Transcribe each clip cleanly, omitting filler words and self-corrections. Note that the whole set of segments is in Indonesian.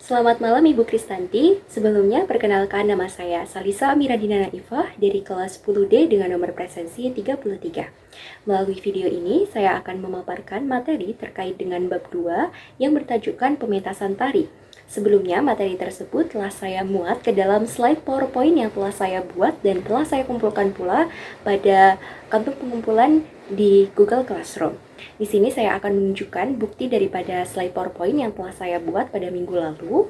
Selamat malam Ibu Kristanti. Sebelumnya perkenalkan nama saya Salisa Miradina Naifah dari kelas 10D dengan nomor presensi 33. Melalui video ini saya akan memaparkan materi terkait dengan bab 2 yang bertajukan pementasan tari. Sebelumnya materi tersebut telah saya muat ke dalam slide PowerPoint yang telah saya buat dan telah saya kumpulkan pula pada kantung pengumpulan di Google Classroom. Di sini saya akan menunjukkan bukti daripada slide PowerPoint yang telah saya buat pada minggu lalu.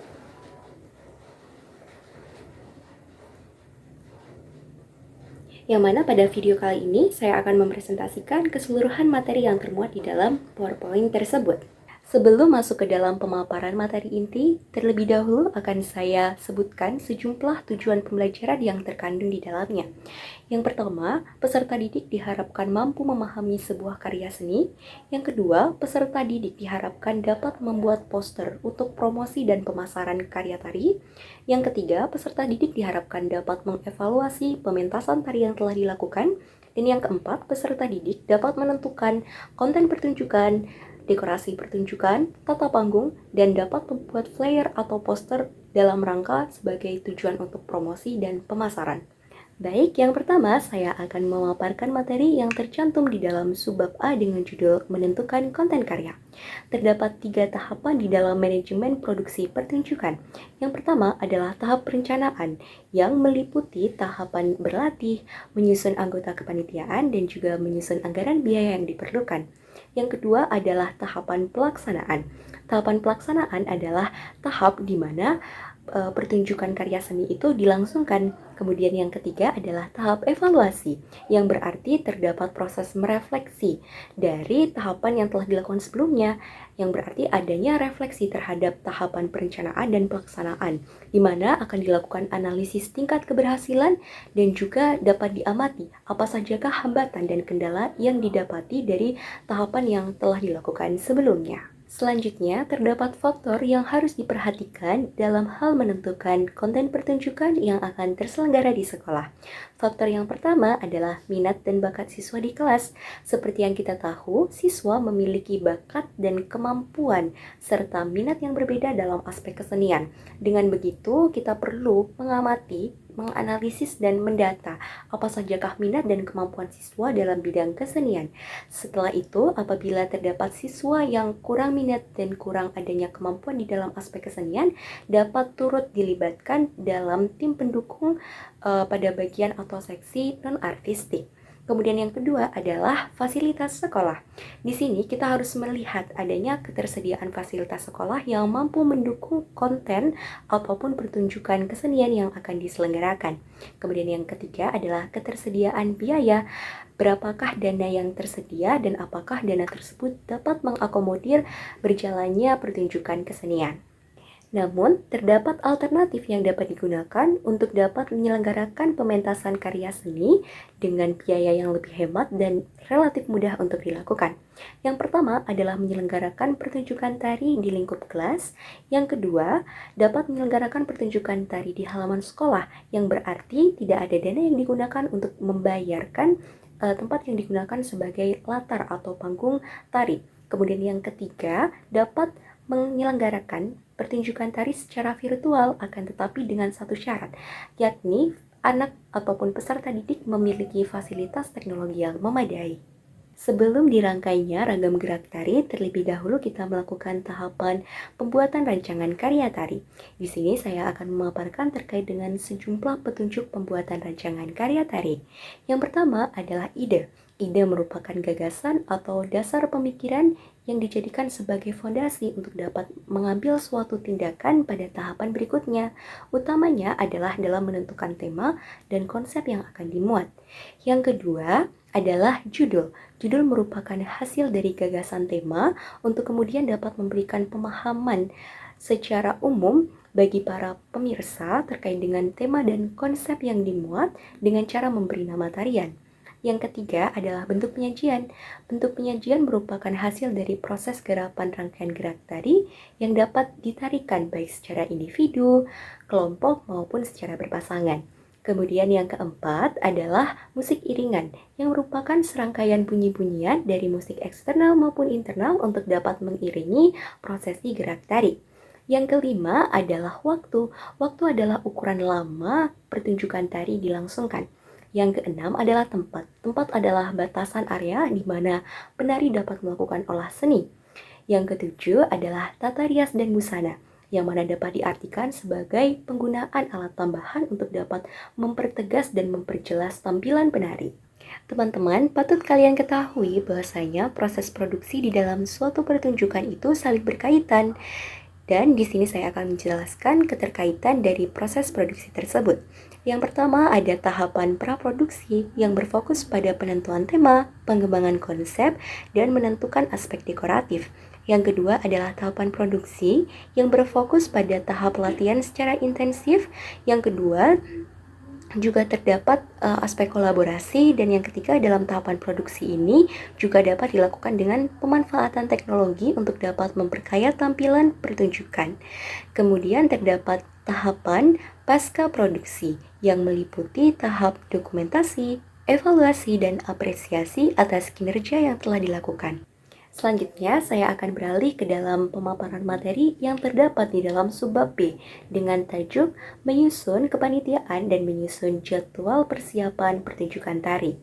Yang mana pada video kali ini saya akan mempresentasikan keseluruhan materi yang termuat di dalam PowerPoint tersebut. Sebelum masuk ke dalam pemaparan materi inti, terlebih dahulu akan saya sebutkan sejumlah tujuan pembelajaran yang terkandung di dalamnya. Yang pertama, peserta didik diharapkan mampu memahami sebuah karya seni. Yang kedua, peserta didik diharapkan dapat membuat poster untuk promosi dan pemasaran karya tari. Yang ketiga, peserta didik diharapkan dapat mengevaluasi pementasan tari yang telah dilakukan. Dan yang keempat, peserta didik dapat menentukan konten pertunjukan, dekorasi pertunjukan, tata panggung, dan dapat membuat flyer atau poster dalam rangka sebagai tujuan untuk promosi dan pemasaran. Baik, yang pertama saya akan memaparkan materi yang tercantum di dalam subbab A dengan judul menentukan konten karya. Terdapat 3 tahapan di dalam manajemen produksi pertunjukan. Yang pertama adalah tahap perencanaan yang meliputi tahapan berlatih, menyusun anggota kepanitiaan, dan juga menyusun anggaran biaya yang diperlukan. Yang kedua adalah tahapan pelaksanaan. Tahapan pelaksanaan adalah tahap di mana pertunjukan karya seni itu dilangsungkan. Kemudian yang ketiga adalah tahap evaluasi, yang berarti terdapat proses merefleksi dari tahapan yang telah dilakukan sebelumnya, yang berarti adanya refleksi terhadap tahapan perencanaan dan pelaksanaan, di mana akan dilakukan analisis tingkat keberhasilan dan juga dapat diamati apa sajakah hambatan dan kendala yang didapati dari tahapan yang telah dilakukan sebelumnya. Selanjutnya, terdapat faktor yang harus diperhatikan dalam hal menentukan konten pertunjukan yang akan terselenggara di sekolah. Faktor yang pertama adalah minat dan bakat siswa di kelas. Seperti yang kita tahu, siswa memiliki bakat dan kemampuan serta minat yang berbeda dalam aspek kesenian. Dengan begitu, kita perlu mengamati, menganalisis dan mendata apa sajakah minat dan kemampuan siswa dalam bidang kesenian. Setelah itu, apabila terdapat siswa yang kurang minat dan kurang adanya kemampuan di dalam aspek kesenian, dapat turut dilibatkan dalam tim pendukung pada bagian atau seksi non-artistik. Kemudian yang kedua adalah fasilitas sekolah. Di sini kita harus melihat adanya ketersediaan fasilitas sekolah yang mampu mendukung konten ataupun pertunjukan kesenian yang akan diselenggarakan. Kemudian yang ketiga adalah ketersediaan biaya. Berapakah dana yang tersedia dan apakah dana tersebut dapat mengakomodir berjalannya pertunjukan kesenian. Namun, terdapat alternatif yang dapat digunakan untuk dapat menyelenggarakan pementasan karya seni dengan biaya yang lebih hemat dan relatif mudah untuk dilakukan. Yang pertama adalah menyelenggarakan pertunjukan tari di lingkup kelas. Yang kedua, dapat menyelenggarakan pertunjukan tari di halaman sekolah, yang berarti tidak ada dana yang digunakan untuk membayarkan tempat yang digunakan sebagai latar atau panggung tari. Kemudian yang ketiga, dapat menyelenggarakan pertunjukan tari secara virtual, akan tetapi dengan satu syarat, yakni anak ataupun peserta didik memiliki fasilitas teknologi yang memadai. Sebelum dirangkainya ragam gerak tari, terlebih dahulu kita melakukan tahapan pembuatan rancangan karya tari. Di sini saya akan memaparkan terkait dengan sejumlah petunjuk pembuatan rancangan karya tari. Yang pertama adalah ide. Ide merupakan gagasan atau dasar pemikiran yang dijadikan sebagai fondasi untuk dapat mengambil suatu tindakan pada tahapan berikutnya. Utamanya adalah dalam menentukan tema dan konsep yang akan dimuat. Yang kedua adalah judul. Judul merupakan hasil dari gagasan tema untuk kemudian dapat memberikan pemahaman secara umum bagi para pemirsa terkait dengan tema dan konsep yang dimuat dengan cara memberi nama tarian. Yang ketiga adalah bentuk penyajian. Bentuk penyajian merupakan hasil dari proses gerapan rangkaian gerak tari yang dapat ditarikan baik secara individu, kelompok, maupun secara berpasangan. Kemudian yang keempat adalah musik iringan, yang merupakan serangkaian bunyi-bunyian dari musik eksternal maupun internal untuk dapat mengiringi prosesi gerak tari. Yang kelima adalah waktu. Waktu adalah ukuran lama pertunjukan tari dilangsungkan. Yang keenam adalah tempat. Tempat adalah batasan area di mana penari dapat melakukan olah seni. Yang ketujuh adalah tata rias dan busana, yang mana dapat diartikan sebagai penggunaan alat tambahan untuk dapat mempertegas dan memperjelas tampilan penari. Teman-teman, patut kalian ketahui bahwasanya proses produksi di dalam suatu pertunjukan itu saling berkaitan. Dan di sini saya akan menjelaskan keterkaitan dari proses produksi tersebut. Yang pertama ada tahapan praproduksi yang berfokus pada penentuan tema, pengembangan konsep, dan menentukan aspek dekoratif. Yang kedua adalah tahapan produksi yang berfokus pada tahap latihan secara intensif. Yang kedua juga terdapat aspek kolaborasi, dan yang ketiga dalam tahapan produksi ini juga dapat dilakukan dengan pemanfaatan teknologi untuk dapat memperkaya tampilan pertunjukan. Kemudian terdapat tahapan pasca produksi yang meliputi tahap dokumentasi, evaluasi, dan apresiasi atas kinerja yang telah dilakukan. Selanjutnya, saya akan beralih ke dalam pemaparan materi yang terdapat di dalam subbab B dengan tajuk menyusun kepanitiaan dan menyusun jadwal persiapan pertunjukan tari.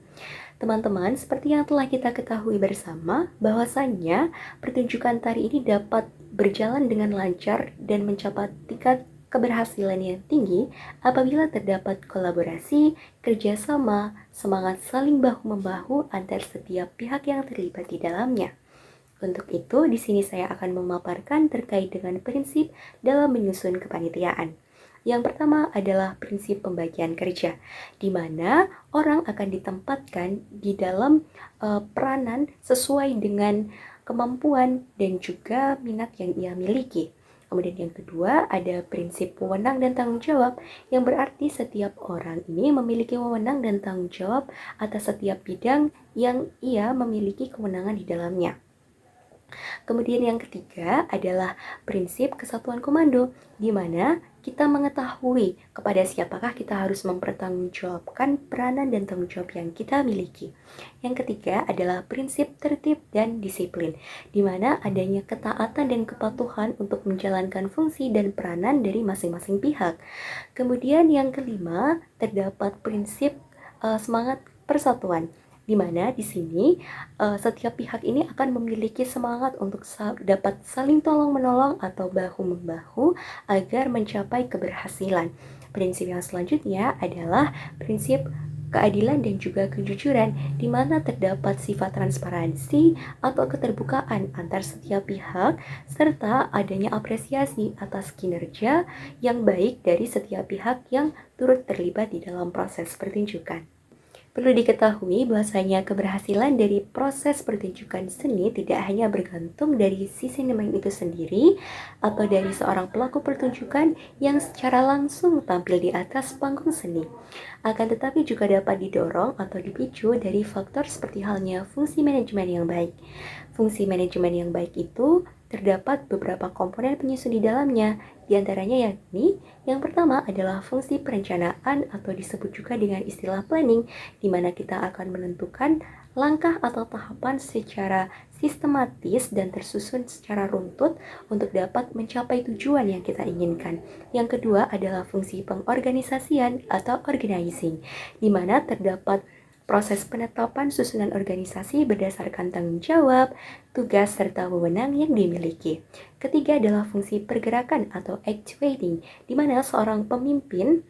Teman-teman, seperti yang telah kita ketahui bersama, bahwasannya pertunjukan tari ini dapat berjalan dengan lancar dan mencapai tingkat keberhasilan yang tinggi apabila terdapat kolaborasi, kerjasama, semangat saling bahu-membahu antar setiap pihak yang terlibat di dalamnya. Untuk itu, di sini saya akan memaparkan terkait dengan prinsip dalam menyusun kepanitiaan. Yang pertama adalah prinsip pembagian kerja, di mana orang akan ditempatkan di dalam peranan sesuai dengan kemampuan dan juga minat yang ia miliki. Kemudian yang kedua ada prinsip wewenang dan tanggung jawab, yang berarti setiap orang ini memiliki wewenang dan tanggung jawab atas setiap bidang yang ia memiliki kewenangan di dalamnya. Kemudian yang ketiga adalah prinsip kesatuan komando, di mana kita mengetahui kepada siapakah kita harus mempertanggungjawabkan peranan dan tanggung jawab yang kita miliki. Yang ketiga adalah prinsip tertib dan disiplin, di mana adanya ketaatan dan kepatuhan untuk menjalankan fungsi dan peranan dari masing-masing pihak. Kemudian yang kelima terdapat prinsip semangat persatuan, di mana di sini setiap pihak ini akan memiliki semangat untuk dapat saling tolong-menolong atau bahu-membahu agar mencapai keberhasilan. Prinsip yang selanjutnya adalah prinsip keadilan dan juga kejujuran, di mana terdapat sifat transparansi atau keterbukaan antar setiap pihak, serta adanya apresiasi atas kinerja yang baik dari setiap pihak yang turut terlibat di dalam proses pertunjukan. Perlu diketahui bahwasanya keberhasilan dari proses pertunjukan seni tidak hanya bergantung dari si seniman itu sendiri atau dari seorang pelaku pertunjukan yang secara langsung tampil di atas panggung seni. Akan tetapi juga dapat didorong atau dipicu dari faktor seperti halnya fungsi manajemen yang baik. Fungsi manajemen yang baik itu terdapat beberapa komponen penyusun di dalamnya, di antaranya yakni yang pertama adalah fungsi perencanaan atau disebut juga dengan istilah planning, di mana kita akan menentukan langkah atau tahapan secara sistematis dan tersusun secara runtut untuk dapat mencapai tujuan yang kita inginkan. Yang kedua adalah fungsi pengorganisasian atau organizing, di mana terdapat proses penetapan susunan organisasi berdasarkan tanggung jawab, tugas, serta wewenang yang dimiliki. Ketiga adalah fungsi pergerakan atau actuating, di mana seorang pemimpin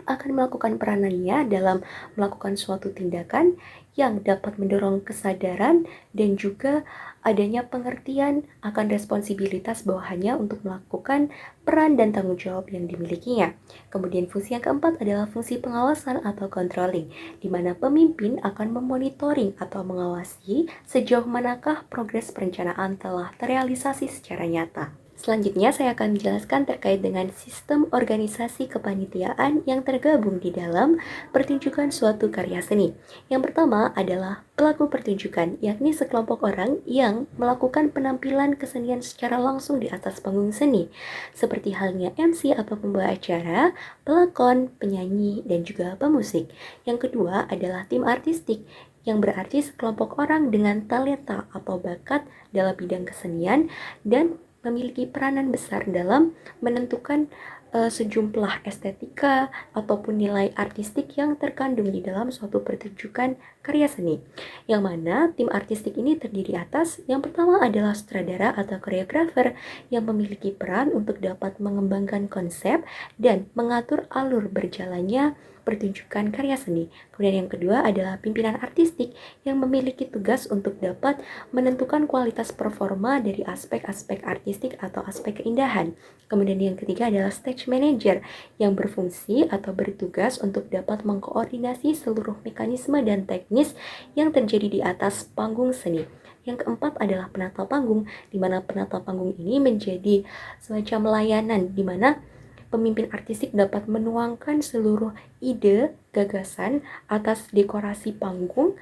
akan melakukan peranannya dalam melakukan suatu tindakan yang dapat mendorong kesadaran dan juga adanya pengertian akan responsibilitas bawahannya untuk melakukan peran dan tanggung jawab yang dimilikinya. Kemudian fungsi yang keempat adalah fungsi pengawasan atau controlling, di mana pemimpin akan memonitoring atau mengawasi sejauh manakah progres perencanaan telah terrealisasi secara nyata. Selanjutnya saya akan menjelaskan terkait dengan sistem organisasi kepanitiaan yang tergabung di dalam pertunjukan suatu karya seni. Yang pertama adalah pelaku pertunjukan, yakni sekelompok orang yang melakukan penampilan kesenian secara langsung di atas panggung seni, seperti halnya MC atau pembawa acara, pelakon, penyanyi, dan juga pemusik. Yang kedua adalah tim artistik, yang berarti sekelompok orang dengan talenta atau bakat dalam bidang kesenian dan memiliki peranan besar dalam menentukan sejumlah estetika ataupun nilai artistik yang terkandung di dalam suatu pertunjukan karya seni. Yang mana tim artistik ini terdiri atas yang pertama adalah sutradara atau koreografer yang memiliki peran untuk dapat mengembangkan konsep dan mengatur alur berjalannya pertunjukan karya seni. Kemudian yang kedua adalah pimpinan artistik yang memiliki tugas untuk dapat menentukan kualitas performa dari aspek-aspek artistik atau aspek keindahan. Kemudian yang ketiga adalah stage manager yang berfungsi atau bertugas untuk dapat mengkoordinasi seluruh mekanisme dan teknis yang terjadi di atas panggung seni. Yang keempat adalah penata panggung, di mana penata panggung ini menjadi semacam layanan di mana pemimpin artistik dapat menuangkan seluruh ide, gagasan atas dekorasi panggung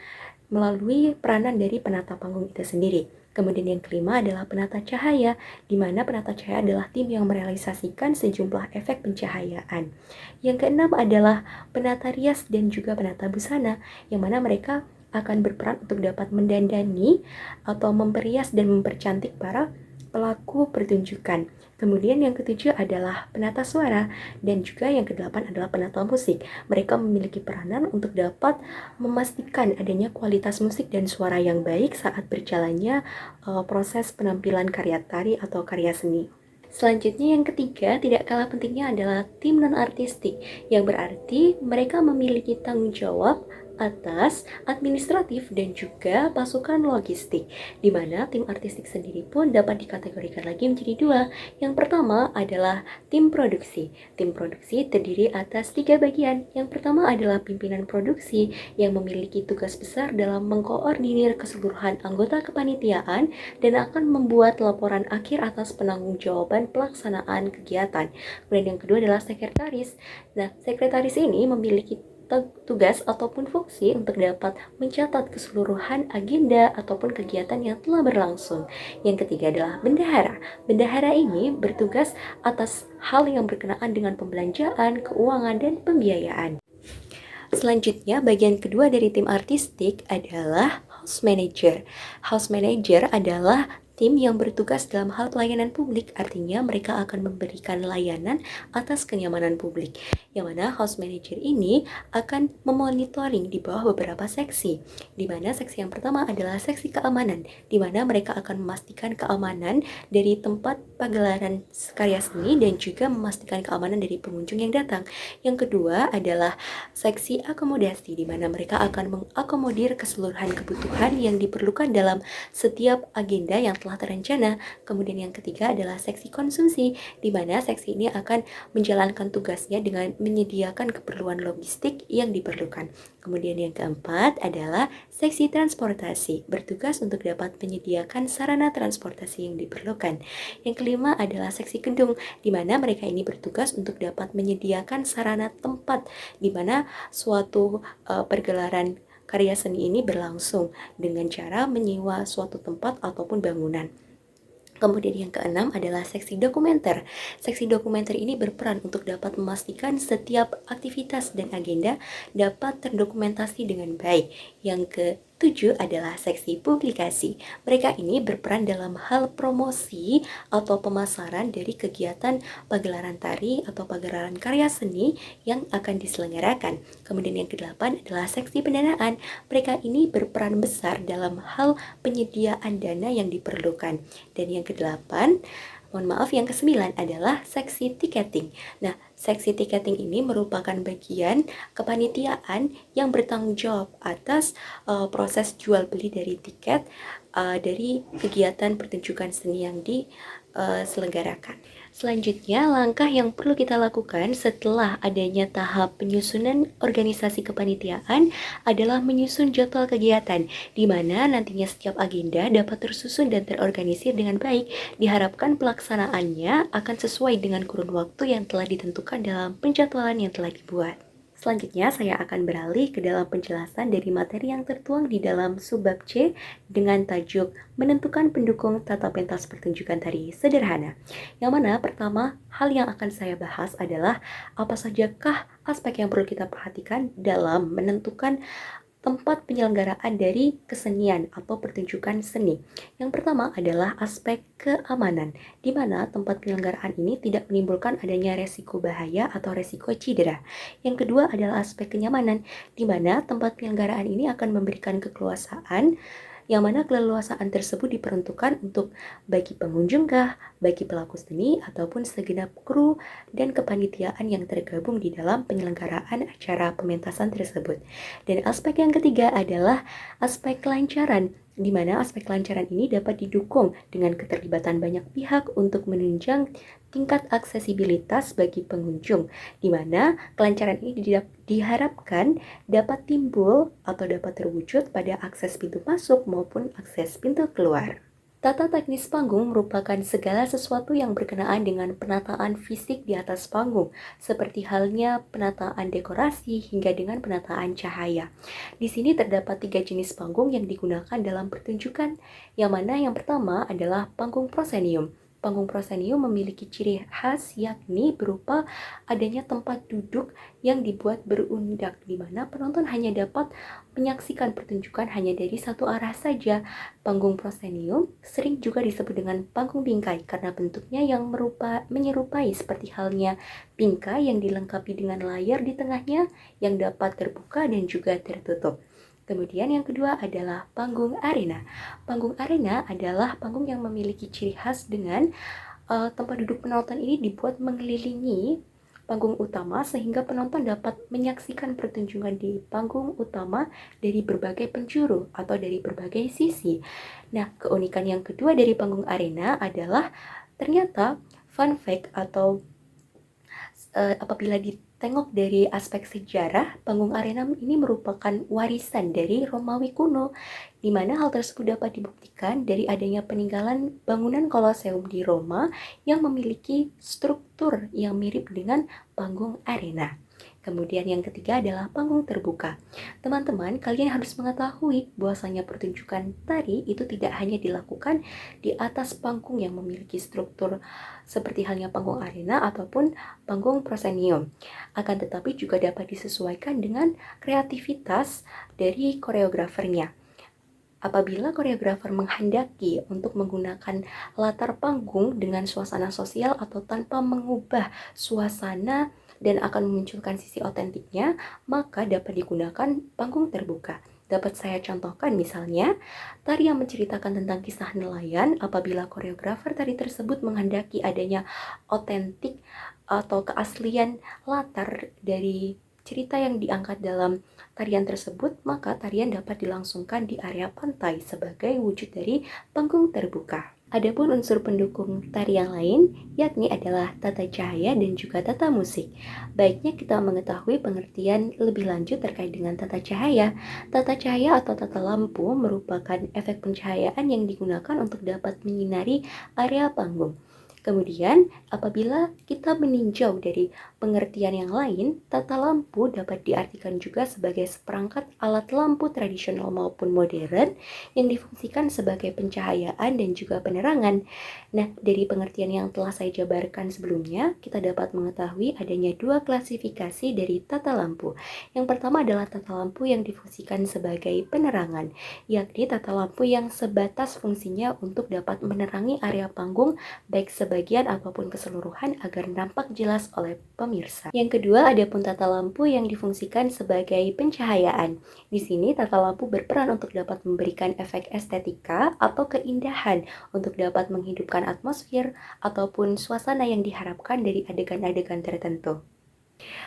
melalui peranan dari penata panggung itu sendiri. Kemudian yang kelima adalah penata cahaya, di mana penata cahaya adalah tim yang merealisasikan sejumlah efek pencahayaan. Yang keenam adalah penata rias dan juga penata busana, yang mana mereka akan berperan untuk dapat mendandani atau memperias dan mempercantik para pelaku pertunjukan. Kemudian yang ketujuh adalah penata suara dan juga yang kedelapan adalah penata musik. Mereka memiliki peranan untuk dapat memastikan adanya kualitas musik dan suara yang baik saat berjalannya proses penampilan karya tari atau karya seni. Selanjutnya yang ketiga, tidak kalah pentingnya adalah tim non-artistik, yang berarti mereka memiliki tanggung jawab atas administratif dan juga pasukan logistik, di mana tim artistik sendiri pun dapat dikategorikan lagi menjadi dua. Yang pertama adalah tim produksi. Tim produksi terdiri atas 3 bagian. Yang pertama adalah pimpinan produksi yang memiliki tugas besar dalam mengkoordinir keseluruhan anggota kepanitiaan dan akan membuat laporan akhir atas penanggung-jawaban pelaksanaan kegiatan. Kemudian yang kedua adalah sekretaris. Nah, sekretaris ini memiliki tugas ataupun fungsi untuk dapat mencatat keseluruhan agenda ataupun kegiatan yang telah berlangsung. Yang ketiga adalah bendahara. Bendahara ini bertugas atas hal yang berkenaan dengan pembelanjaan, keuangan, dan pembiayaan. Selanjutnya, bagian kedua dari tim artistik adalah house manager. House manager adalah tim yang bertugas dalam hal pelayanan publik, artinya mereka akan memberikan layanan atas kenyamanan publik. Yang mana house manager ini akan memonitoring di bawah beberapa seksi, di mana seksi yang pertama adalah seksi keamanan, di mana mereka akan memastikan keamanan dari tempat pagelaran karya seni dan juga memastikan keamanan dari pengunjung yang datang. Yang kedua adalah seksi akomodasi, di mana mereka akan mengakomodir keseluruhan kebutuhan yang diperlukan dalam setiap agenda yang telah terencana. Kemudian yang ketiga adalah seksi konsumsi, di mana seksi ini akan menjalankan tugasnya dengan menyediakan keperluan logistik yang diperlukan. Kemudian yang keempat adalah seksi transportasi, bertugas untuk dapat menyediakan sarana transportasi yang diperlukan. Yang kelima adalah seksi gedung, di mana mereka ini bertugas untuk dapat menyediakan sarana tempat di mana suatu pergelaran karya seni ini berlangsung dengan cara menyewa suatu tempat ataupun bangunan. Kemudian yang keenam adalah seksi dokumenter. Seksi dokumenter ini berperan untuk dapat memastikan setiap aktivitas dan agenda dapat terdokumentasi dengan baik. Yang ketujuh adalah seksi publikasi. Mereka ini berperan dalam hal promosi atau pemasaran dari kegiatan pagelaran tari atau pagelaran karya seni yang akan diselenggarakan. Kemudian yang kedelapan adalah seksi pendanaan. Mereka ini berperan besar dalam hal penyediaan dana yang diperlukan. Dan yang kedelapan, yang kesembilan adalah seksi tiketing. Nah, seksi tiketing ini merupakan bagian kepanitiaan yang bertanggung jawab atas proses jual beli dari tiket dari kegiatan pertunjukan seni yang diselenggarakan. Selanjutnya, langkah yang perlu kita lakukan setelah adanya tahap penyusunan organisasi kepanitiaan adalah menyusun jadwal kegiatan, di mana nantinya setiap agenda dapat tersusun dan terorganisir dengan baik. Diharapkan pelaksanaannya akan sesuai dengan kurun waktu yang telah ditentukan dalam penjadwalan yang telah dibuat. Selanjutnya, saya akan beralih ke dalam penjelasan dari materi yang tertuang di dalam subbab C dengan tajuk menentukan pendukung tata pentas pertunjukan tari sederhana. Yang mana pertama, hal yang akan saya bahas adalah apa sajakah aspek yang perlu kita perhatikan dalam menentukan tempat penyelenggaraan dari kesenian atau pertunjukan seni. Yang pertama adalah aspek keamanan, di mana tempat penyelenggaraan ini tidak menimbulkan adanya resiko bahaya atau resiko cedera. Yang kedua adalah aspek kenyamanan, di mana tempat penyelenggaraan ini akan memberikan keleluasaan, yang mana keleluasaan tersebut diperuntukkan untuk bagi pengunjung kah, bagi pelaku seni, ataupun segenap kru dan kepanitiaan yang tergabung di dalam penyelenggaraan acara pementasan tersebut. Dan aspek yang ketiga adalah aspek kelancaran, di mana aspek kelancaran ini dapat didukung dengan keterlibatan banyak pihak untuk menunjang tingkat aksesibilitas bagi pengunjung, di mana kelancaran ini diharapkan dapat timbul atau dapat terwujud pada akses pintu masuk maupun akses pintu keluar. Tata teknis panggung merupakan segala sesuatu yang berkenaan dengan penataan fisik di atas panggung, seperti halnya penataan dekorasi hingga dengan penataan cahaya. Di sini terdapat 3 jenis panggung yang digunakan dalam pertunjukan, yang mana yang pertama adalah panggung proscenium. Panggung proscenium memiliki ciri khas yakni berupa adanya tempat duduk yang dibuat berundak, di mana penonton hanya dapat menyaksikan pertunjukan hanya dari satu arah saja. Panggung proscenium sering juga disebut dengan panggung bingkai karena bentuknya yang menyerupai seperti halnya bingkai yang dilengkapi dengan layar di tengahnya yang dapat terbuka dan juga tertutup. Kemudian yang kedua adalah panggung arena. Panggung arena adalah panggung yang memiliki ciri khas dengan tempat duduk penonton ini dibuat mengelilingi panggung utama sehingga penonton dapat menyaksikan pertunjukan di panggung utama dari berbagai penjuru atau dari berbagai sisi. Nah, keunikan yang kedua dari panggung arena adalah ternyata fun fact atau apabila ditengok dari aspek sejarah, panggung arena ini merupakan warisan dari Romawi kuno, di mana hal tersebut dapat dibuktikan dari adanya peninggalan bangunan Koloseum di Roma yang memiliki struktur yang mirip dengan panggung arena. Kemudian yang ketiga adalah panggung terbuka. Teman-teman, kalian harus mengetahui bahwasanya pertunjukan tari itu tidak hanya dilakukan di atas panggung yang memiliki struktur seperti halnya panggung arena ataupun panggung proscenium. Akan tetapi juga dapat disesuaikan dengan kreativitas dari koreografernya. Apabila koreografer menghendaki untuk menggunakan latar panggung dengan suasana sosial atau tanpa mengubah suasana dan akan memunculkan sisi otentiknya, maka dapat digunakan panggung terbuka. Dapat saya contohkan misalnya, tari yang menceritakan tentang kisah nelayan apabila koreografer tari tersebut menghendaki adanya otentik atau keaslian latar dari cerita yang diangkat dalam tarian tersebut, maka tarian dapat dilangsungkan di area pantai sebagai wujud dari panggung terbuka. Adapun unsur pendukung tari yang lain, yakni adalah tata cahaya dan juga tata musik. Baiknya kita mengetahui pengertian lebih lanjut terkait dengan tata cahaya. Tata cahaya atau tata lampu merupakan efek pencahayaan yang digunakan untuk dapat menyinari area panggung. Kemudian, apabila kita meninjau dari pengertian yang lain, tata lampu dapat diartikan juga sebagai seperangkat alat lampu tradisional maupun modern yang difungsikan sebagai pencahayaan dan juga penerangan. Nah, dari pengertian yang telah saya jabarkan sebelumnya, kita dapat mengetahui adanya 2 klasifikasi dari tata lampu. Yang pertama adalah tata lampu yang difungsikan sebagai penerangan, yakni tata lampu yang sebatas fungsinya untuk dapat menerangi area panggung baik sebagian ataupun keseluruhan agar nampak jelas oleh pemirsa. Yang kedua, ada pun tata lampu yang difungsikan sebagai pencahayaan. Di sini tata lampu berperan untuk dapat memberikan efek estetika atau keindahan untuk dapat menghidupkan atmosfer ataupun suasana yang diharapkan dari adegan-adegan tertentu.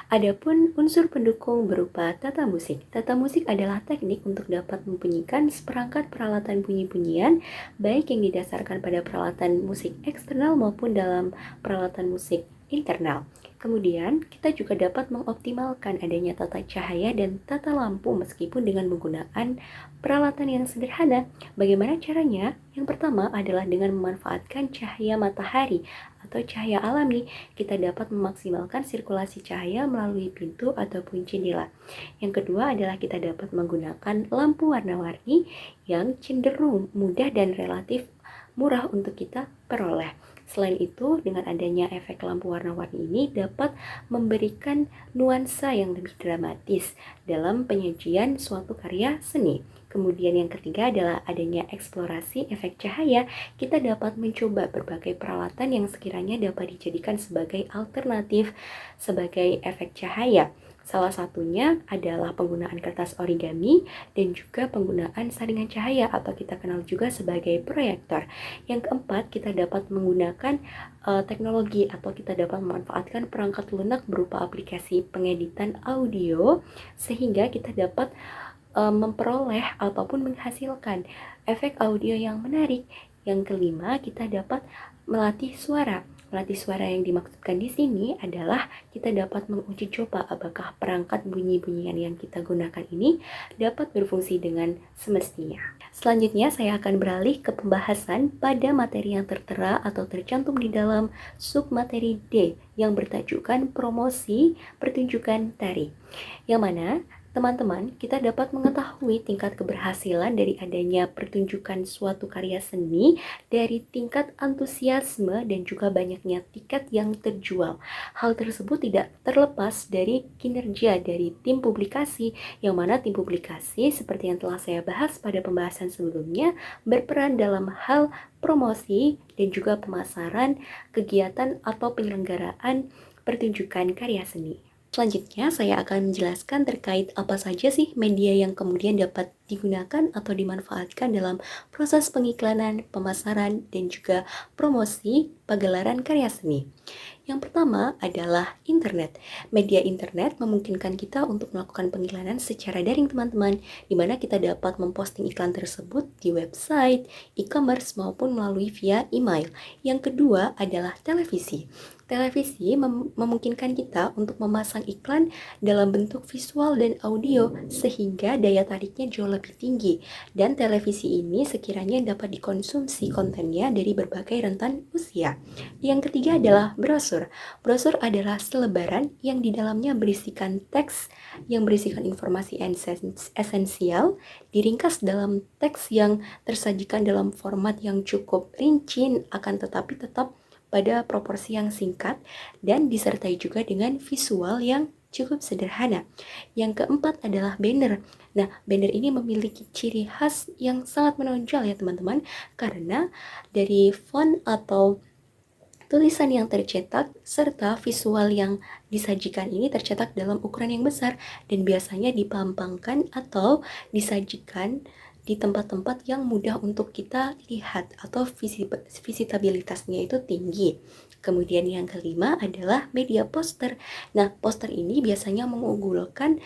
Adapun unsur pendukung berupa tata musik. Tata musik adalah teknik untuk dapat membunyikan seperangkat peralatan bunyi-bunyian, baik yang didasarkan pada peralatan musik eksternal maupun dalam peralatan musik internal. Kemudian, kita juga dapat mengoptimalkan adanya tata cahaya dan tata lampu meskipun dengan menggunakan peralatan yang sederhana. Bagaimana caranya? Yang pertama adalah dengan memanfaatkan cahaya matahari atau cahaya alami. Kita dapat memaksimalkan sirkulasi cahaya melalui pintu ataupun jendela. Yang kedua adalah kita dapat menggunakan lampu warna-warni yang cenderung mudah dan relatif murah untuk kita peroleh. Selain itu, dengan adanya efek lampu warna-warni ini dapat memberikan nuansa yang lebih dramatis dalam penyajian suatu karya seni. Kemudian yang ketiga adalah adanya eksplorasi efek cahaya. Kita dapat mencoba berbagai peralatan yang sekiranya dapat dijadikan sebagai alternatif sebagai efek cahaya. Salah satunya adalah penggunaan kertas origami dan juga penggunaan saringan cahaya atau kita kenal juga sebagai proyektor. Yang keempat, kita dapat menggunakan teknologi atau kita dapat memanfaatkan perangkat lunak berupa aplikasi pengeditan audio sehingga kita dapat memperoleh ataupun menghasilkan efek audio yang menarik. Yang kelima, kita dapat melatih suara. Melatih suara yang dimaksudkan di sini adalah kita dapat menguji coba apakah perangkat bunyi-bunyian yang kita gunakan ini dapat berfungsi dengan semestinya. Selanjutnya, saya akan beralih ke pembahasan pada materi yang tertera atau tercantum di dalam submateri D yang bertajukan promosi pertunjukan tari. Yang mana teman-teman, kita dapat mengetahui tingkat keberhasilan dari adanya pertunjukan suatu karya seni dari tingkat antusiasme dan juga banyaknya tiket yang terjual. Hal tersebut tidak terlepas dari kinerja dari tim publikasi, yang mana tim publikasi seperti yang telah saya bahas pada pembahasan sebelumnya berperan dalam hal promosi dan juga pemasaran kegiatan atau penyelenggaraan pertunjukan karya seni. Selanjutnya, saya akan menjelaskan terkait apa saja sih media yang kemudian dapat digunakan atau dimanfaatkan dalam proses pengiklanan, pemasaran, dan juga promosi pagelaran karya seni. Yang pertama adalah internet. Media internet memungkinkan kita untuk melakukan pengiklanan secara daring teman-teman, di mana kita dapat memposting iklan tersebut di website, e-commerce, maupun melalui via email. Yang kedua adalah televisi. Televisi memungkinkan kita untuk memasang iklan dalam bentuk visual dan audio sehingga daya tariknya jauh lebih tinggi, dan televisi ini sekiranya dapat dikonsumsi kontennya dari berbagai rentan usia. Yang ketiga adalah brosur. Brosur adalah selebaran yang di dalamnya berisikan teks yang berisikan informasi esensial diringkas dalam teks yang tersajikan dalam format yang cukup rinci akan tetapi tetap pada proporsi yang singkat dan disertai juga dengan visual yang cukup sederhana. Yang keempat adalah banner. Nah, banner ini memiliki ciri khas yang sangat menonjol ya teman-teman, karena dari font atau tulisan yang tercetak serta visual yang disajikan ini tercetak dalam ukuran yang besar dan biasanya dipampangkan atau disajikan di tempat-tempat yang mudah untuk kita lihat atau visitabilitasnya itu tinggi. Kemudian yang kelima adalah media poster. Nah, poster ini biasanya mengunggulkan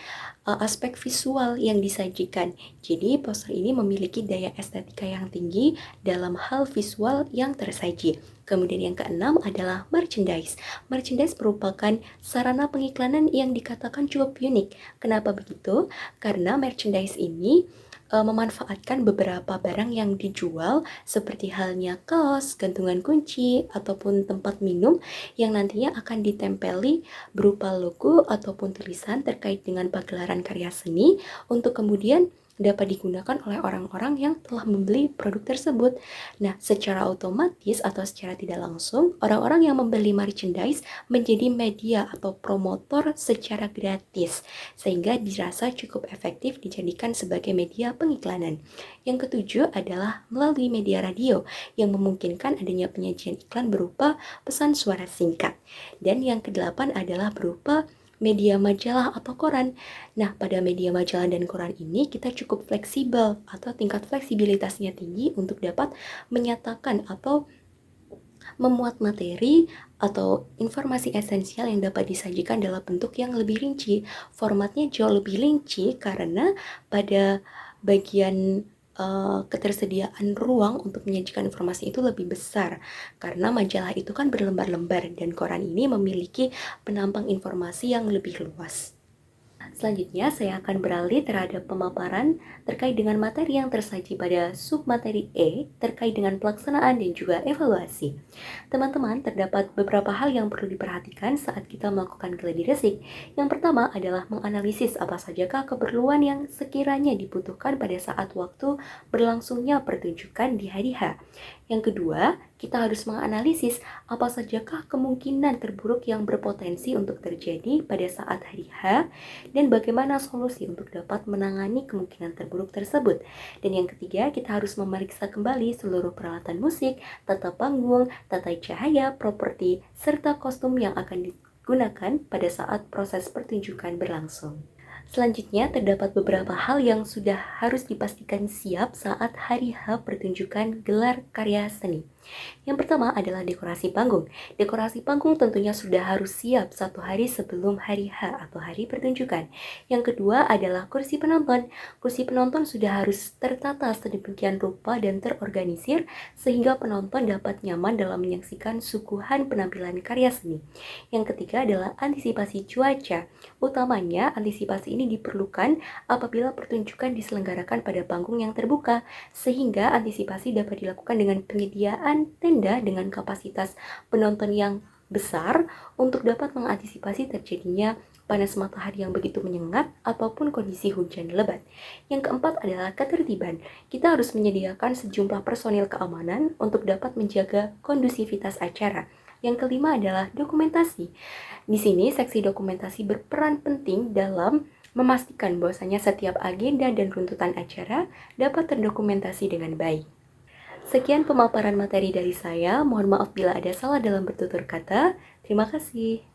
aspek visual yang disajikan. Jadi, poster ini memiliki daya estetika yang tinggi dalam hal visual yang tersaji. Kemudian yang keenam adalah merchandise. Merchandise merupakan sarana pengiklanan yang dikatakan cukup unik. Kenapa begitu? Karena merchandise ini memanfaatkan beberapa barang yang dijual seperti halnya kaos, gantungan kunci, ataupun tempat minum yang nantinya akan ditempeli berupa logo ataupun tulisan terkait dengan pagelaran karya seni untuk kemudian dapat digunakan oleh orang-orang yang telah membeli produk tersebut. Nah, secara otomatis atau secara tidak langsung, orang-orang yang membeli merchandise menjadi media atau promotor secara gratis, sehingga dirasa cukup efektif dijadikan sebagai media pengiklanan. Yang ketujuh adalah melalui media radio, yang memungkinkan adanya penyajian iklan berupa pesan suara singkat. Dan yang kedelapan adalah berupa media majalah atau koran. Nah, pada media majalah dan koran ini kita cukup fleksibel atau tingkat fleksibilitasnya tinggi untuk dapat menyatakan atau memuat materi atau informasi esensial yang dapat disajikan dalam bentuk yang lebih rinci. Formatnya jauh lebih rinci karena pada bagian ketersediaan ruang untuk menyajikan informasi itu lebih besar karena majalah itu kan berlembar-lembar dan koran ini memiliki penampang informasi yang lebih luas. Selanjutnya, saya akan beralih terhadap pemaparan terkait dengan materi yang tersaji pada submateri E terkait dengan pelaksanaan dan juga evaluasi. Teman-teman, terdapat beberapa hal yang perlu diperhatikan saat kita melakukan gladi resik. Yang pertama adalah menganalisis apa sajakah keperluan yang sekiranya dibutuhkan pada saat waktu berlangsungnya pertunjukan di hari H. Yang kedua, kita harus menganalisis apa sajakah kemungkinan terburuk yang berpotensi untuk terjadi pada saat hari H dan bagaimana solusi untuk dapat menangani kemungkinan terburuk tersebut. Dan yang ketiga, kita harus memeriksa kembali seluruh peralatan musik, tata panggung, tata cahaya, properti, serta kostum yang akan digunakan pada saat proses pertunjukan berlangsung. Selanjutnya, terdapat beberapa hal yang sudah harus dipastikan siap saat hari H pertunjukan gelar karya seni. Yang pertama adalah dekorasi panggung. Dekorasi panggung tentunya sudah harus siap 1 hari sebelum hari H atau hari pertunjukan. Yang kedua adalah kursi penonton. Kursi penonton sudah harus tertata sedemikian rupa dan terorganisir sehingga penonton dapat nyaman dalam menyaksikan suguhan penampilan karya seni. Yang ketiga adalah antisipasi cuaca. Utamanya, antisipasi ini diperlukan apabila pertunjukan diselenggarakan pada panggung yang terbuka, sehingga antisipasi dapat dilakukan dengan penyediaan tenda dengan kapasitas penonton yang besar untuk dapat mengantisipasi terjadinya panas matahari yang begitu menyengat ataupun kondisi hujan lebat. Yang keempat adalah ketertiban. Kita harus menyediakan sejumlah personil keamanan untuk dapat menjaga kondusivitas acara. Yang kelima adalah dokumentasi. Di sini, seksi dokumentasi berperan penting dalam memastikan bahwasanya setiap agenda dan runtutan acara dapat terdokumentasi dengan baik. Sekian pemaparan materi dari saya. Mohon maaf bila ada salah dalam bertutur kata. Terima kasih.